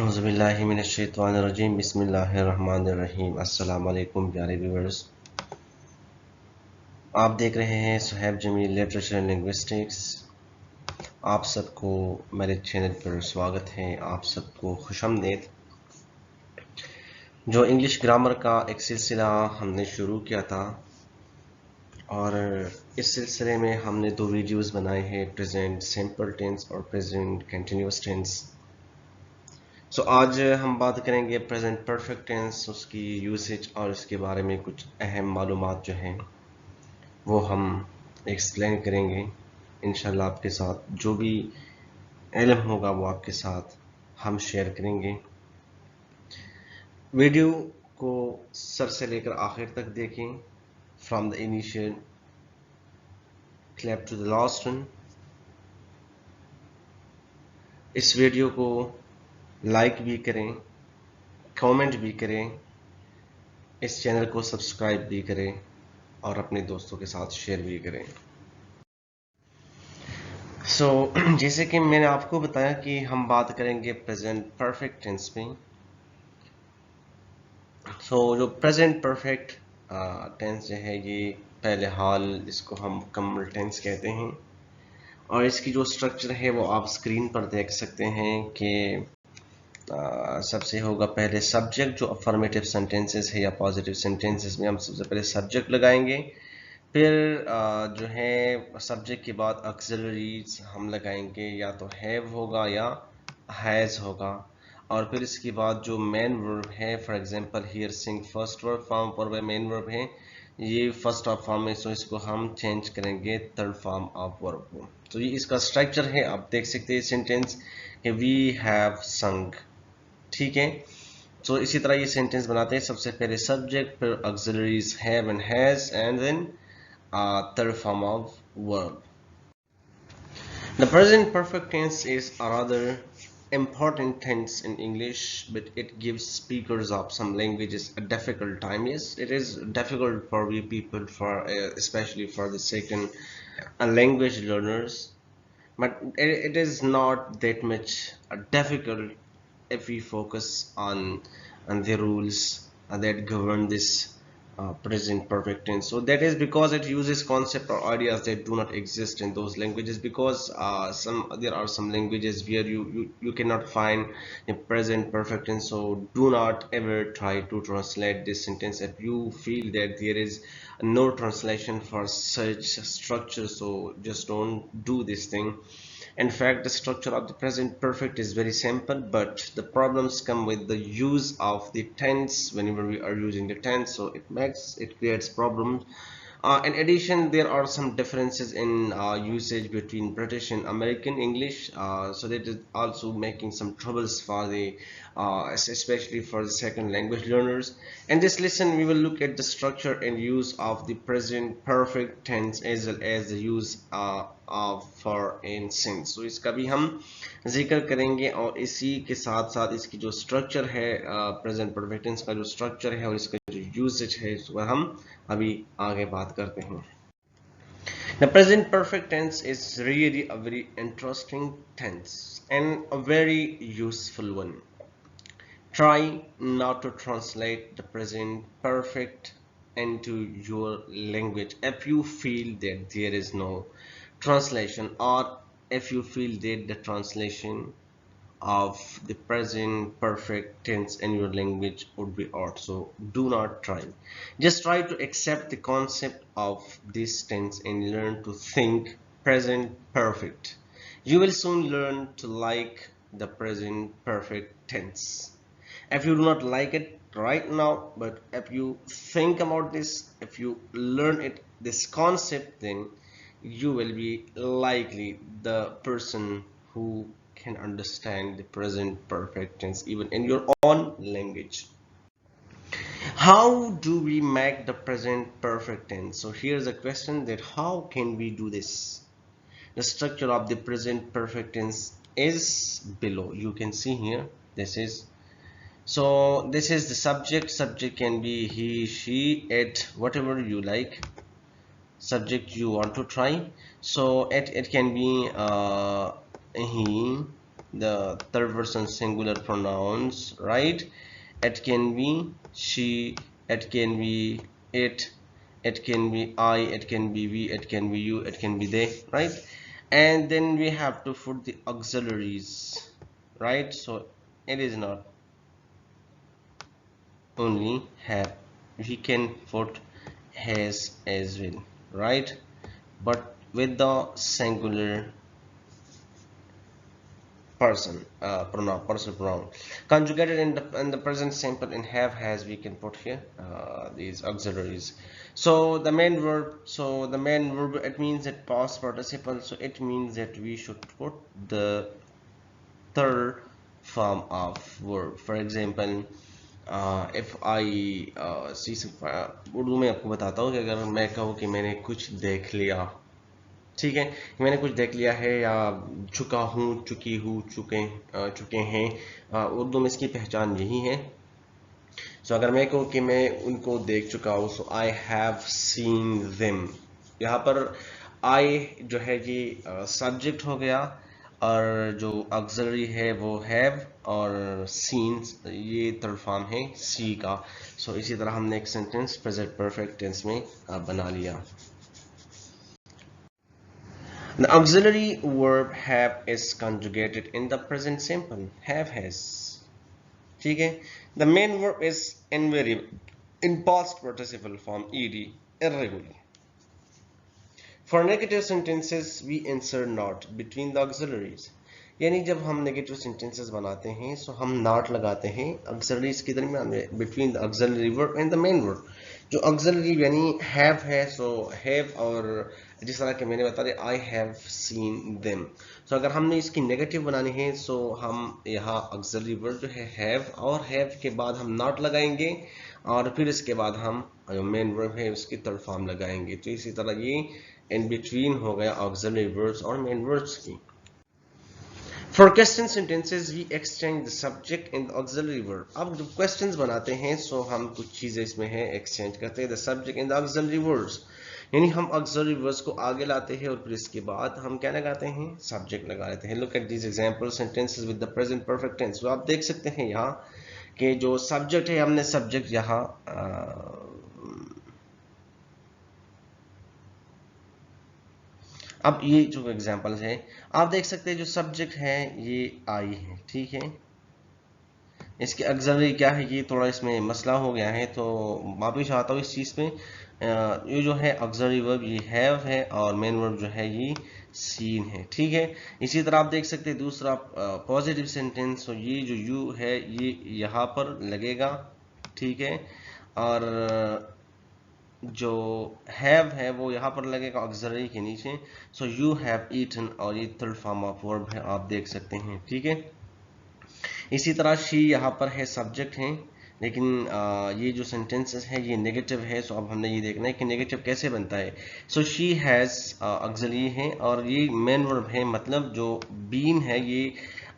औज़ुबिल्लाहिमिनश्शैतानिर्रजीम बिस्मिल्लाहिर्रहमानिर्रहीम। अस्सलाम वालेकुम प्यारे व्यूअर्स, आप देख रहे हैं Suhaib Jameel literature and linguistics. आप सबको मेरे चैनल पर स्वागत है, आप सबको खुशामदीद। जो इंग्लिश ग्रामर का एक सिलसिला हमने शुरू किया था और इस सिलसिले में हमने 2 वीडियोस बनाए हैं, प्रेजेंट सिंपल टेंस और प्रेजेंट कंटिन्यूअस टेंस। आज हम बात करेंगे प्रेजेंट परफेक्ट टेंस, उसकी यूसेज और उसके बारे में कुछ अहम मालूमात जो हैं वो हम एक्सप्लेन करेंगे। इंशाल्लाह आपके साथ जो भी इल्म होगा वो आपके साथ हम शेयर करेंगे। वीडियो को सर से लेकर आखिर तक देखें, from the initial clip to the last one. इस वीडियो को लाइक भी करें, कमेंट भी करें, इस चैनल को सब्सक्राइब भी करें और अपने दोस्तों के साथ शेयर भी करें। जैसे कि मैंने आपको बताया कि हम बात करेंगे प्रेजेंट परफेक्ट टेंस में। जो प्रेजेंट परफेक्ट टेंस जो है ये पहले हाल, इसको हम मुकम्मल टेंस कहते हैं और इसकी जो स्ट्रक्चर है वो आप स्क्रीन पर देख सकते हैं कि सबसे होगा पहले सब्जेक्ट। जो अफर्मेटिव सेंटेंसेस है या पॉजिटिव सेंटेंसेस में हम सबसे पहले सब्जेक्ट लगाएंगे, फिर जो है सब्जेक्ट के बाद ऑक्सिलरीज हम लगाएंगे, या तो हैव होगा या हैज़ होगा, और फिर इसके बाद जो मेन वर्ब है, for example here sing first verb form पर मेन वर्ब है, ये फर्स्ट ऑफ फॉर्म है, सो इसको हम चेंज करेंगे थर्ड फॉर्म ऑफ वर्ब को। तो ये इसका स्ट्रक्चर है, आप देख सकते हैं सेंटेंस कि वी हैव संग। ठीक है, तो इसी तरह ये सेंटेंस बनाते हैं। सबसे पहले सब्जेक्ट, फिर auxiliaries have and has, and then third form of verb. The present perfect tense is a rather important tense in English, but it gives speakers of some languages a difficult time. Yes, it is difficult for we people, for especially for the second language learners, but it is not that much difficult if we focus on the rules that govern this present perfect tense. So that is because it uses concept or ideas that do not exist in those languages, because there are some languages where you cannot find the present perfect tense. So do not ever try to translate this sentence if you feel that there is no translation for such structure. So just don't do this thing. In fact, the structure of the present perfect is very simple, but the problems come with the use of the tense. Whenever we are using the tense, so it creates problems. In addition, there are some differences in usage between British and American English, so that is also making some troubles for the especially for the second language learners. In this lesson, we will look at the structure and use of the present perfect tense as well as the use of for and since. So इसका भी हम जिक्र करेंगे और इसी के साथ साथ इसकी जो स्ट्रक्चर है, प्रेजेंट परफेक्ट टेंस का जो स्ट्रक्चर है और इसका जो यूसेज है, इस पर हम अभी आगे बात करते हैं। The present perfect tense is really a very interesting tense and a very useful one. Try not to translate the present perfect into your language if you feel that there is no translation, or if you feel that the translation of the present perfect tense in your language would be odd. So do not try. Just try to accept the concept of this tense and learn to think present perfect. You will soon learn to like the present perfect tense. If you do not like it right now, but if you think about this, if you learn this concept, then you will be likely the person who can understand the present perfect tense even in your own language. How do we make the present perfect tense? So here's a question, that how can we do this? The structure of the present perfect tense is below. You can see here, this is the subject can be he, she, it, whatever you like subject you want to try. So it can be he, the third person singular pronouns, right? It can be she, it can be it can be I, it can be we, it can be you, it can be they, right? And then we have to put the auxiliaries, right? So it is not only have, we can put has as well, right? But with the singular personal pronoun conjugated in the present simple in have has, we can put here these auxiliaries. So the main verb, it means that past participle, so it means that we should put the third form of verb. For example, if I see Urdu में आपको बताता हूँ कि अगर मैं कहूँ कि मैंने कुछ देख लिया, ठीक है, मैंने कुछ देख लिया है, या चुका हूँ, चुकी हूँ, चुके हैं, उर्दू में इसकी पहचान यही है। सो अगर मैं कहूँ कि मैं उनको देख चुका हूँ, सो आई हैव सीन देम, यहाँ पर आई जो है ये सब्जेक्ट हो गया, और जो ऑक्सिलरी है वो हैव, और सीन ये थर्ड फॉर्म है सी का। सो इसी तरह हमने एक सेंटेंस प्रेजेंट परफेक्ट टेंस में बना लिया। The auxiliary verb have is conjugated in the present simple have has, ठीक है। The main verb is invariable in past participle form ed irregular. For negative sentences we insert not between the auxiliaries, यानी जब हम negative sentences बनाते हैं सो हम not लगाते हैं ऑक्सिलरीज के दरमियान में, between the auxiliary verb and the main verb. जो ऑक्सिलरी यानी हैव है, सो हैव, और जिस तरह के मैंने बता दिया आई हैव सीन देम। सो अगर हमने इसकी नेगेटिव बनानी है सो हम यहाँ ऑक्सिलरी वर्ब जो है हैव, और हैव के बाद हम नॉट लगाएंगे, और फिर इसके बाद हम जो मेन वर्ब है उसकी थर्ड फॉर्म लगाएंगे। तो इसी तरह ये इन बिटवीन हो गया ऑक्सिलरी वर्ब्स और मेन वर्ब्स की। For question sentences we exchange the subject in the auxiliary verb. अब जब questions बनाते हैं सो हम कुछ चीजें इसमें है exchange करते हैं the subject in the auxiliary verbs, यानी हम auxiliary verbs को आगे लाते हैं और फिर इसके बाद हम क्या लगाते हैं, subject लगा लेते हैं। Look at these example sentences with the present perfect tense. तो आप देख सकते हैं यहाँ कि जो subject है हमने subject यहाँ अब ये जो एग्जांपल्स है आप देख सकते हैं, जो सब्जेक्ट है ये आई है, ठीक है। इसके ऑक्सिलरी क्या है, ये थोड़ा इसमें मसला हो गया है, तो वापिस आता हूँ इस चीज़ पे। ये जो है ऑक्सिलरी वर्ब ये हैव है, और मेन वर्ब जो है ये सीन है, ठीक है। इसी तरह आप देख सकते हैं दूसरा पॉजिटिव सेंटेंस, तो ये जो यू है ये यहाँ पर लगेगा, ठीक है, और जो हैव है वो यहाँ पर लगेगा ऑक्सिलरी के नीचे। सो यू हैव ईटन, और ये थर्ड फॉर्म ऑफ वर्ब है, आप देख सकते हैं, ठीक है। इसी तरह शी यहाँ पर है सब्जेक्ट है, लेकिन ये जो सेंटेंसेस है ये नेगेटिव है। सो अब हमने ये देखना है कि नेगेटिव कैसे बनता है। सो शी हैज़ ऑक्सिलरी है, और ये मेन वर्ब है, मतलब जो बीन है ये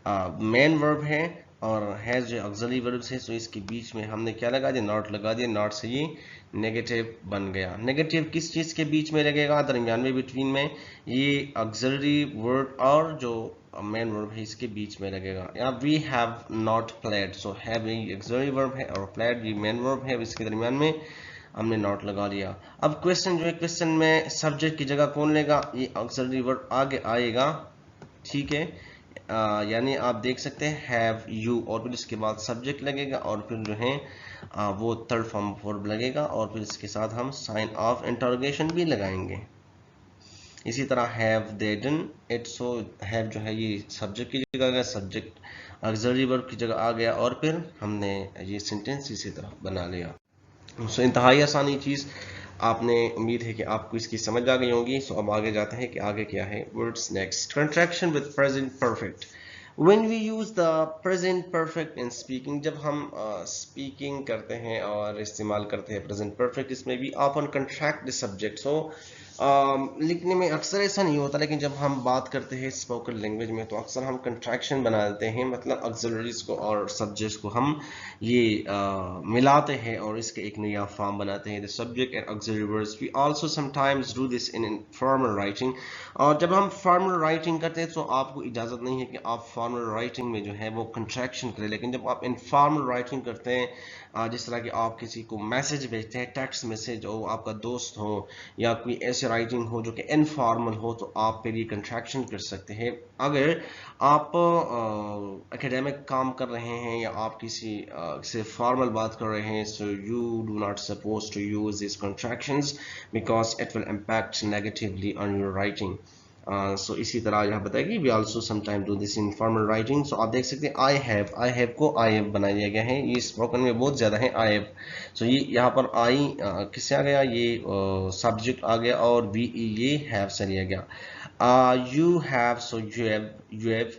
मेन वर्ब है, और हैज़ जो ऑक्सिलरी वर्ब्स है, सो इसके बीच में हमने क्या लगा दिया, नॉट लगा दिया। नॉट से ये नेगेटिव बन गया। नेगेटिव किस चीज़ के बीच में लगेगा, दरमियान में, बिटवीन में, ये ऑक्सिलरी वर्ब और जो मेन वर्ब है इसके बीच में लगेगा। यहाँ we have not played, so have auxiliary verb है और प्लेड भी मेन वर्ब है, इसके दरमियान में हमने नॉट लगा लिया। अब क्वेश्चन जो है, क्वेश्चन में सब्जेक्ट की जगह कौन लेगा, ये ऑक्सिलरी वर्ब आगे आएगा, ठीक है। यानी आप देख सकते हैं हैव यू, और फिर इसके बाद सब्जेक्ट लगेगा, और फिर जो है वो थर्ड फॉर्म वर्ब लगेगा, और फिर इसके साथ हम साइन ऑफ इंटरोगेशन भी लगाएंगे। इसी तरह have they done it, so have जो है ये सब्जेक्ट की जगह गया, सब्जेक्ट ऑक्सिलरी वर्ब की जगह आ गया, और फिर हमने ये सेंटेंस इसी तरह बना लिया। सो इंतहाई आसान ये चीज़, आपने उम्मीद है कि आपको इसकी समझ आ गई होगी। सो अब आगे जाते हैं कि आगे क्या है। Words next, contraction with present perfect. When we use the present perfect in speaking, जब हम speaking करते हैं और इस्तेमाल करते हैं present perfect, इसमें भी often contract the subject. So लिखने में अक्सर ऐसा नहीं होता, लेकिन जब हम बात करते हैं स्पोकन लैंग्वेज में तो अक्सर हम कंट्रैक्शन बना देते हैं, मतलब ऑक्सिलरीज को और सब्जेक्ट्स को हम ये मिलाते हैं और इसके एक नया फॉर्म बनाते हैं, the subject and auxiliary verbs. We also sometimes do this in formal writing. और जब हम फॉर्मल राइटिंग करते हैं तो आपको इजाज़त नहीं है कि आप फॉर्मल राइटिंग में जो है वो कंट्रैक्शन करें, लेकिन जब आप इनफॉर्मल राइटिंग करते हैं, जिस तरह कि आप किसी को मैसेज भेजते हैं, टेक्स्ट मैसेज, और आपका दोस्त हो या कोई ऐसे राइटिंग हो जो कि इनफॉर्मल हो, तो आप फिर ये कंट्रैक्शन कर सकते हैं। अगर आप एकेडमिक काम कर रहे हैं या आप किसी से फॉर्मल बात कर रहे हैं, so you do not suppose to use this contractions because it will impact negatively on your writing. So इसी तरह यहाँ बताएगी we also sometime do this in formal writing. So आप देख सकते हैं आई हैव को आई हैव बना दिया गया है, ये स्पोकन में बहुत ज़्यादा है आई हैव। सो ये यहाँ पर आई किससे आ गया, ये सब्जेक्ट आ गया, और बी ये हैव से लिया गया। You have, so you have,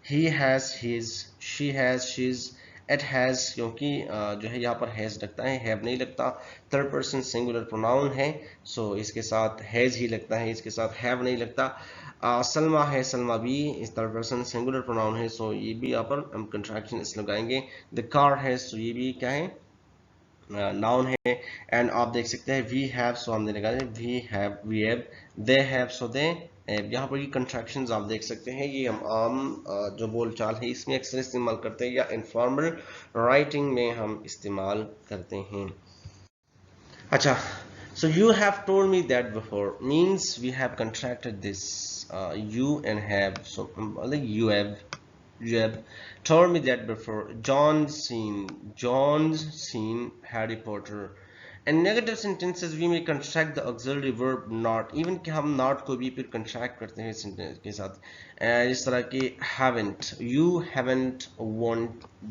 he has his, she has शीज, it has, क्योंकि जो है यहाँ पर हैज़ लगता है, हैव नहीं लगता, थर्ड पर्सन सिंगुलर प्रोनाउन है, सो इसके साथ हैज़ ही लगता है, इसके साथ हैव नहीं लगता। सलमा है, सलमा भी इस थर्ड पर्सन सिंगुलर प्रोनाउन है, सो ये भी यहाँ पर हम कंट्रैक्शन इस लगाएंगे। द कार है, सो ये भी क्या है, नाउन है। एंड आप देख सकते हैं वी हैव, सो हमने लगाया वी हैव, दे हैव, सो दे। यहाँ पर ये कंट्रैक्शंस आप देख सकते हैं, ये हम आम जो बोलचाल है इसमें अक्सर इस्तेमाल करते हैं या इनफॉर्मल राइटिंग में हम इस्तेमाल करते हैं। अच्छा, so you have told me that before means we have contracted this, you and have, so like you have told me that before. John's seen Harry Potter. In negative sentences we may contract the auxiliary verb not, even कि हम not को भी फिर contract करते हैं sentence के साथ, इस तरह कि haven't, you haven't won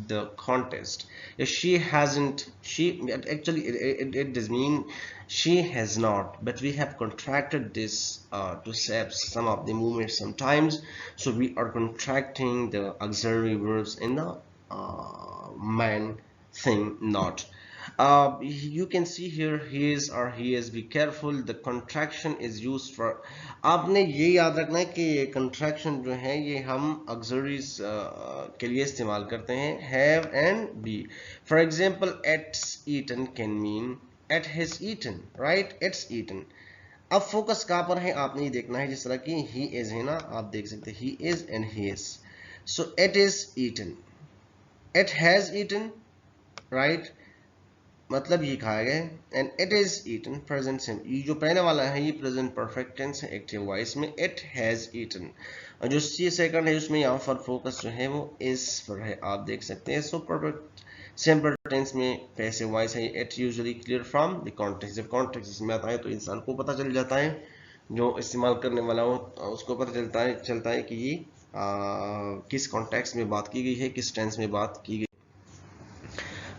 the contest, she hasn't, she actually it does mean she has not, but we have contracted this to save some of the movements sometimes, so we are contracting the auxiliary verbs in the man thing not. You can see here his or he is, be careful, the contraction is used for, आपने ये याद रखना है कि ये contraction जो है ये हम auxiliaries के लिए इस्तेमाल करते हैं, have and be. For example, it's eaten can mean it has eaten, right? It's eaten. अब फोकस कहाँ पर है आपने ये देखना है, जिस तरह की he is है ना, आप देख सकते हैं he is and he is, so it is eaten, it has eaten, right? मतलब ये खाया गया, and it is eaten present simple, ये जो पहले वाला है ये प्रेजेंट परफेक्ट टेंस है एक्टिव वॉइस में, इट हैज ईटन। और जो सी सेकंड है उसमें यहाँ पर फोकस जो है वो इस पर है, आप देख सकते हैं। सो परफेक्ट सिंपल टेंस में पैसिव वॉइस है, it usually clear from the context, जब कॉन्टेक्स्ट इसमें आता है तो इंसान को पता चल जाता है, जो इस्तेमाल करने वाला हो उसको पता चलता है कि ये किस कॉन्टेक्स्ट में बात की गई है, किस टेंस में बात की गई।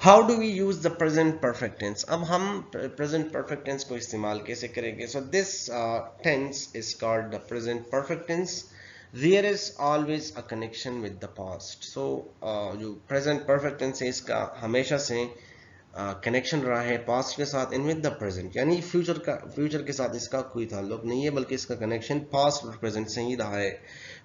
How do we use the present perfect tense, अब हम प्रेजेंट परफेक्ट टेंस को इस्तेमाल कैसे करेंगे। So this tense is called the present perfect tense, there is always a connection with the past. So जो प्रेजेंट परफेक्ट टेंस है इसका हमेशा से कनेक्शन रहा है पास्ट के साथ इन विद द प्रेजेंट, यानी फ्यूचर के साथ इसका कोई ताल्लुक नहीं है, बल्कि इसका कनेक्शन पास्ट और प्रेजेंट से ही रहा है।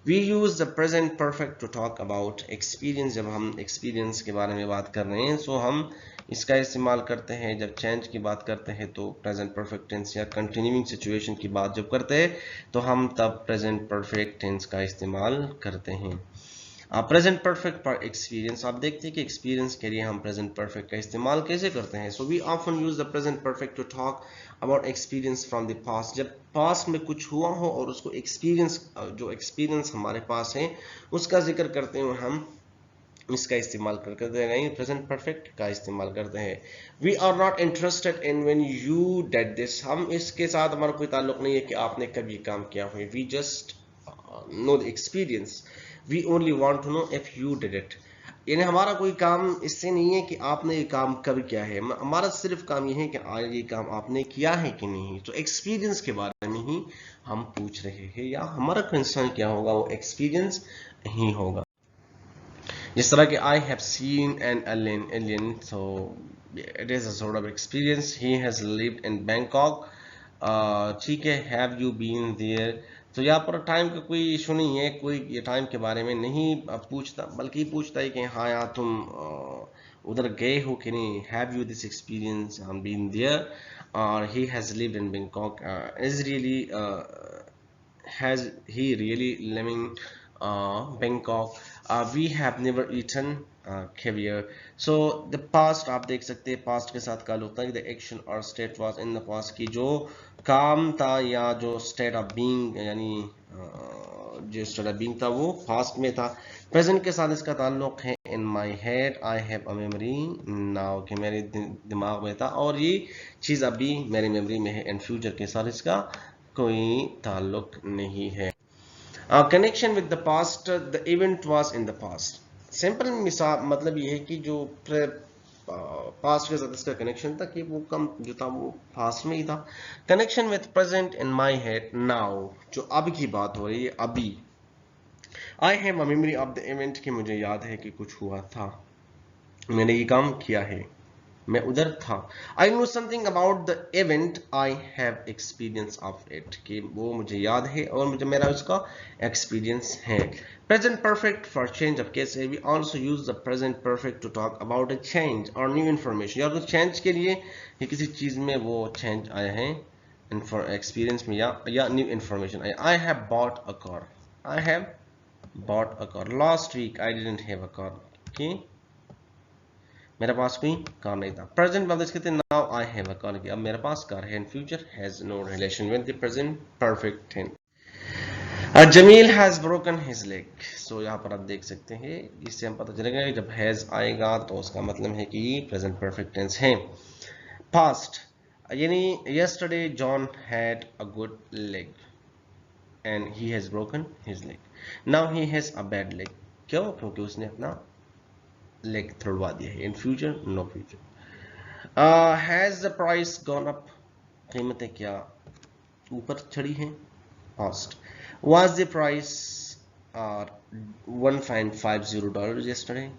We use the present perfect to talk about experience, जब हम experience के बारे में बात कर रहे हैं, so हम इसका इस्तेमाल करते हैं जब change की बात करते हैं तो present perfect tense, या continuing situation की बात जब करते हैं तो हम तब present perfect tense का इस्तेमाल करते हैं। प्रेजेंट परफेक्ट पर एक्सपीरियंस, आप देखते हैं कि एक्सपीरियंस के लिए हम प्रेजेंट परफेक्ट का इस्तेमाल कैसे करते हैं। So we often use the present perfect to talk about experience from the past, जब पास्ट में कुछ हुआ हो और उसको एक्सपीरियंस, जो एक्सपीरियंस हमारे पास है उसका जिक्र करते हुए हम इसका इस्तेमाल करते हैं, प्रेजेंट परफेक्ट का इस्तेमाल करते हैं। We are not interested in when you did this, हम इसके साथ हमारा कोई ताल्लुक नहीं है कि आपने कब ये काम किया हो, we just know the experience, we only want to know if you did it, यानी हमारा कोई काम इससे नहीं है कि आपने ये काम कब किया है, हमारा सिर्फ काम ये है कि ये काम आपने किया है कि नहीं। तो एक्सपीरियंस के बारे में ही हम पूछ रहे हैं, या हमारा कंसर्न क्या होगा, वो एक्सपीरियंस ही होगा। जिस तरह कि I have seen an alien, so it is a sort of experience. He has lived in Bangkok, ठीक है, हैव यू बीन देयर। तो यहाँ पर टाइम का कोई इशू नहीं है, कोई ये टाइम के बारे में नहीं पूछता, बल्कि पूछता है कि हाँ यार तुम उधर गए हो कि नहीं, have you this experience been there, और he has lived in Bangkok, is really has he really living Bangkok, we have never eaten caviar. So the past आप देख सकते हैं, past के साथ काल होता है the action or state was in the past, की जो काम था या जो state of being यानी जो state of being था वो past में था। present के साथ इसका ताल्लुक है in my head, I have a memory now, कि मेरे दिमाग में था और ये चीज़ अभी मेरी मेमोरी में है। and future के साथ इसका कोई ताल्लुक नहीं है। Connection with the past, the event was in the past. Simple मिसाल मतलब ये है कि जो पास्ट के साथ इसका कनेक्शन था कि वो कम जो था वो पास्ट में ही था। Connection with present in my head now, जो अब की बात हो रही है अभी। आई have a memory of the event, कि मुझे याद है कि कुछ हुआ था, मैंने ये काम किया है, मैं उधर था। I know something about the event, I have experience of it, कि वो मुझे याद है और मुझे मेरा उसका एक्सपीरियंस है। Present perfect for change of case, we also use the present perfect to talk about a change और न्यू इन्फॉर्मेशन, या कुछ चेंज के लिए या किसी चीज में वो चेंज आया है एक्सपीरियंस में या न्यू इन्फॉर्मेशन आया। I have bought a car, I have bought a car, last week I didn't have a car, कि मेरे पास कोई कार नहीं था। प्रेजेंट में कहते हैं now I have a car, कि अब मेरे पास कार है। And future has no relation with the present perfect tense. Jameel has broken his leg, so यहाँ पर आप देख सकते हैं, इससे हम पता चलेगा जब हैज आएगा तो उसका मतलब है कि प्रेजेंट परफेक्ट टेंस है। पास्ट यानी yesterday John had a good leg and he has broken his leg, now he has a bad leg, क्यों? क्योंकि उसने अपना लेग तोड़वा दिया है। In future no future. Has the price gone up, कीमतें क्या ऊपर चढ़ी हैं? Past. Was the price $1.50 yesterday?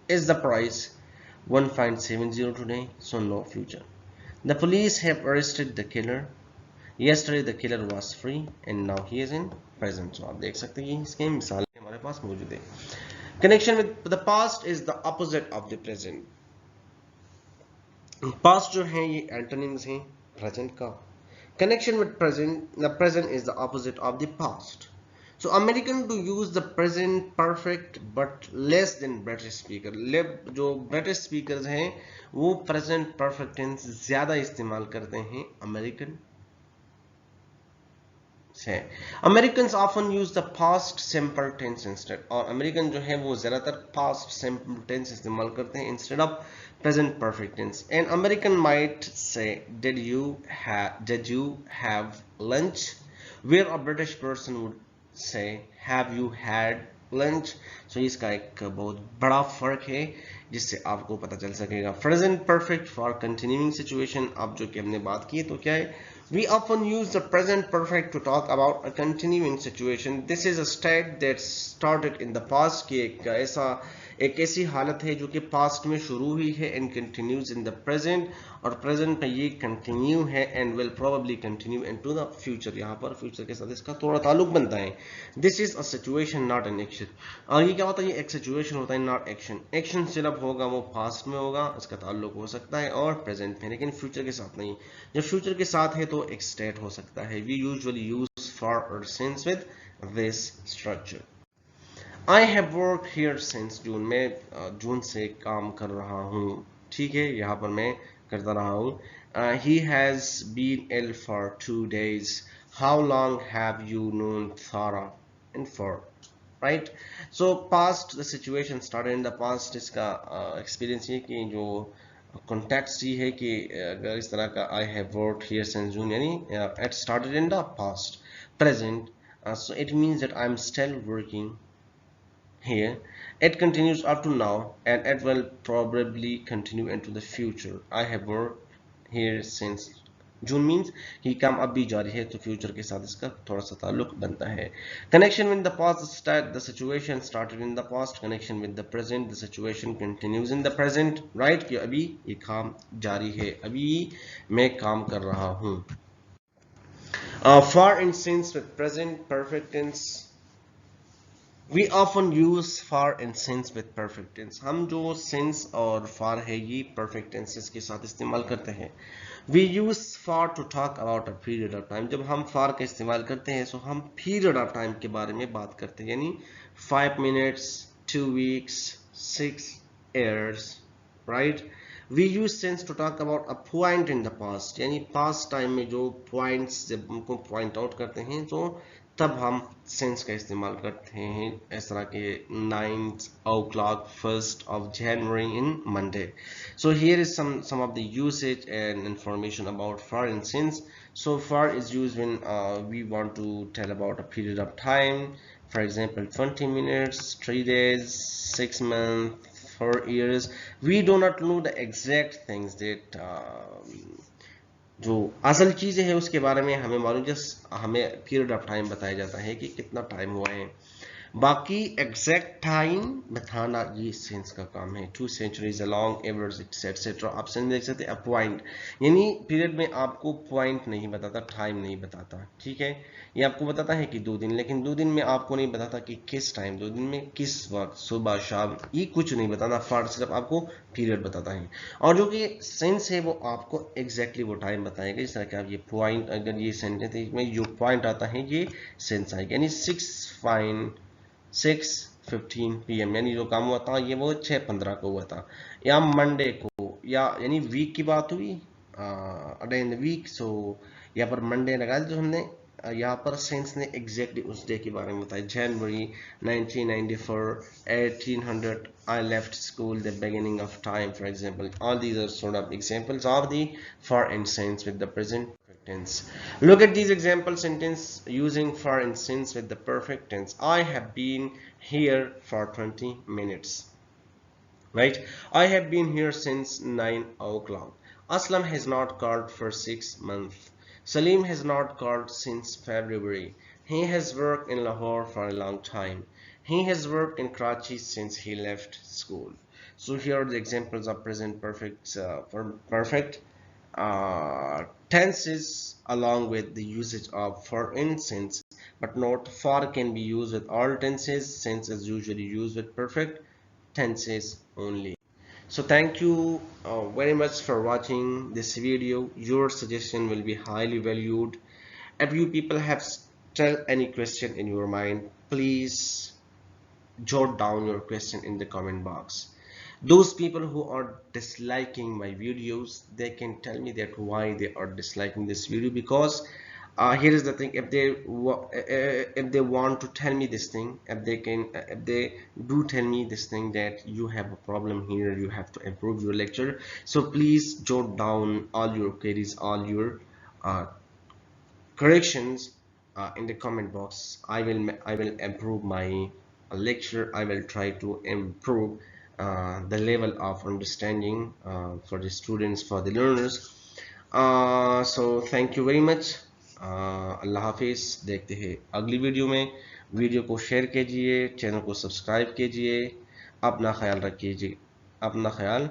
Is the price $1.70 today? So no future. The police have arrested the killer. Yesterday the killer was free and now he is in present. So आप देख सकते हैं इसके मिसाल हमारे पास मौजूद है। Connection with the past is the opposite of the present. Past जो है ये antonyms हैं present का। Connection with present, the present is the opposite of the past. So American do use the present perfect but less than British speaker. जो British speakers हैं वो present perfect tense ज़्यादा इस्तेमाल करते हैं American है। Americans often use the past simple tense instead, और American जो है वो ज़्यादातर past simple tense इस्तेमाल करते हैं instead of present perfect tense. And American might say did you have lunch, where a British person would say have you had lunch. So इसका एक बहुत बड़ा फर्क है जिससे आपको पता चल सकेगा। Present perfect for continuing situation, अब जो कि हमने बात की तो क्या है, we often use the present perfect to talk about a continuing situation. This is a state that started in the past, कि एक ऐसी हालत है जो कि पास्ट में शुरू हुई है and continues in the present, और प्रेजेंट में ये कंटिन्यू है and will probably continue into the future. यहाँ पर फ्यूचर के साथ इसका थोड़ा ताल्लुक बनता है। This is a situation not an action, और ये क्या होता है, ये एक सिचुएशन होता है not action. एक्शन सिर्फ होगा वो पास्ट में होगा, इसका ताल्लुक हो सकता है और प्रेजेंट में, लेकिन फ्यूचर के साथ नहीं। जब फ्यूचर के साथ है तो एक स्टेट हो सकता है। We usually use for or since with this structure. I have worked here since June. मैं जून से काम कर रहा हूँ, ठीक है, यहाँ पर मैं करता रहा हूँ। He has been ill for 2 days. How long have you known Thara? And for, right? So past, the situation started in the past. इसका experience ये कि जो context ये है कि अगर इस तरह का I have worked here since June यानी it started in the past. Present, so it means that I'm still working here. It continues up to now and it will probably continue into the future. I have worked here since June means ही काम अब भी जारी है, तो future के साथ इसका थोड़ा सा ताल्लुक बनता है। Connection with the past, the situation started in the past. Connection with the present, the situation continues in the present, right? कि अभी ये काम जारी है, अभी मैं काम कर रहा हूँ। For instance, with present perfect tense, we often use for and since with perfect tense. हम जो since और for है ये perfect tenses के साथ इस्तेमाल करते हैं. We use for to talk about a period of time. जब हम for का इस्तेमाल करते हैं तो हम period of time के बारे में बात करते हैं, यानी 5 minutes, 2 weeks, 6 years, right? We use since to talk about a point in the past, यानी past time में जो points जब उनको point out करते हैं तो तब हम since का इस्तेमाल करते हैं. इस तरह के 9th o'clock 1st of January in Monday. So here is some of the usage and information about for and since. So for is used when we want to tell about a period of time. For example, 20 minutes, 3 days, 6 months, 4 years. We do not know the exact things that जो असल चीज़ें हैं उसके बारे में हमें मालूम, just हमें पीरियड ऑफ टाइम बताया जाता है कि कितना टाइम हुआ है. बाकी एग्जैक्ट टाइम बताना ये सेंस का काम है. 2 centuries along एवर्स एक्सेट्रा. आप सेंस देख सकते हैं पॉइंट, यानी पीरियड में आपको पॉइंट नहीं बताता, टाइम नहीं बताता, ठीक है. ये आपको बताता है कि 2 दिन, लेकिन 2 दिन में आपको नहीं बताता कि किस टाइम, 2 दिन में किस वक्त, सुबह शाम, ये कुछ नहीं बताता. फॉर सिर्फ आपको पीरियड बताता है. और जो कि सेंस है वो आपको एग्जैक्टली वो टाइम बताएगा. जिस तरह कि आप ये पॉइंट, अगर ये सेंटेंस में जो पॉइंट आता है ये सेंस आएगा, यानी 6:15 PM, यानी जो काम हुआ था ये वो 6:15 को हुआ था, या मंडे को, या यानी वीक की बात हुई, डे इन द वीक. सो यहाँ पर मंडे लगा जो हमने, यहाँ पर सेंस ने एग्जैक्टली उस डे के बारे में बताया. जनवरी 1994, 1800 I left school, the beginning of time, for example. All these are sort of examples of the for and since with the present perfect tense. Look at these example sentence using for and since with the perfect tense. I have been here for 20 minutes. Right? I have been here since 9 o'clock. Aslam has not called for 6 months. Salim has not called since February. He has worked in Lahore for a long time. He has worked in Karachi since he left school. So here are the examples of present perfect tenses along with the usage of for in since. But note, for can be used with all tenses. Since is usually used with perfect tenses only. So thank you very much for watching this video. Your suggestion will be highly valued. If you people have still any question in your mind, please jot down your question in the comment box. Those people who are disliking my videos, they can tell me that why they are disliking this video, because here is the thing, if they want to tell me this thing, if they do tell me this thing that you have a problem here, you have to improve your lecture, so please jot down all your queries, all your corrections in the comment box. I will improve my lecture. I will try to improve the level of understanding for the students, for the learners. So thank you very much. अल्लाह हाफिज़. देखते हैं अगली video में. Video को share कीजिए, channel को subscribe कीजिए. अपना ख्याल रखिए. अपना ख्याल